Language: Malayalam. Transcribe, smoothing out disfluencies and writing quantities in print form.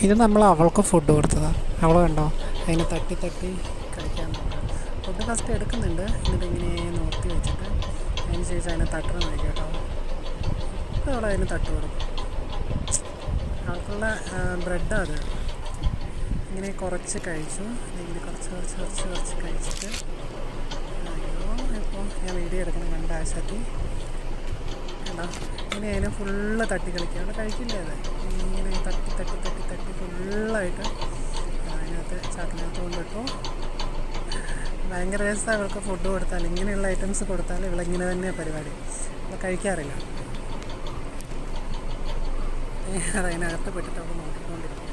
ഇത് നമ്മൾ അവൾക്ക് ഫുഡ് കൊടുത്തതാണ്. അവൾ കണ്ടോ അതിന് തട്ടി തട്ടി കഴിക്കാൻ നോക്കാം. ഫുഡ് ഫസ്റ്റ് എടുക്കുന്നുണ്ട്, എന്നിട്ട് ഇങ്ങനെ നോക്കി വെച്ചിട്ട് അതിന് ശേഷം അതിനെ തട്ടണം നോക്കി കേട്ടോ. ഇപ്പോൾ അവൾ അതിന് തട്ട് കൊടുക്കും. അവൾക്കുള്ള ബ്രെഡാണ് അത്. ഇങ്ങനെ കുറച്ച് കഴിച്ചു, ഇങ്ങനെ കുറച്ച് കുറച്ച് കുറച്ച് കുറച്ച് കഴിച്ചിട്ട് അയ്യോ ഇപ്പോൾ ഞാൻ വീഡിയോ എടുക്കണം കണ്ട ആശാത്തി കണ്ടോ. ഇങ്ങനെ അതിനെ ഫുള്ള് തട്ടി കളിക്കുക. അവിടെ കഴിക്കില്ല അത്. ഇങ്ങനെ തട്ടി തട്ടി തട്ടി തട്ടി ഫുള്ളായിട്ട് അതിനകത്ത് ചാക്കിനകത്ത് കൊണ്ടിട്ടു. ഭയങ്കര രസമാണ് അവൾക്ക് ഫുഡ് കൊടുത്താൽ. ഇങ്ങനെയുള്ള ഐറ്റംസ് കൊടുത്താൽ ഇവളിങ്ങനെ തന്നെയാണ് പരിപാടി. അവൾ കഴിക്കാറില്ല. അതതിനകത്ത് പെട്ടിട്ട് അവൾ നോക്കിക്കൊണ്ടിരിക്കും.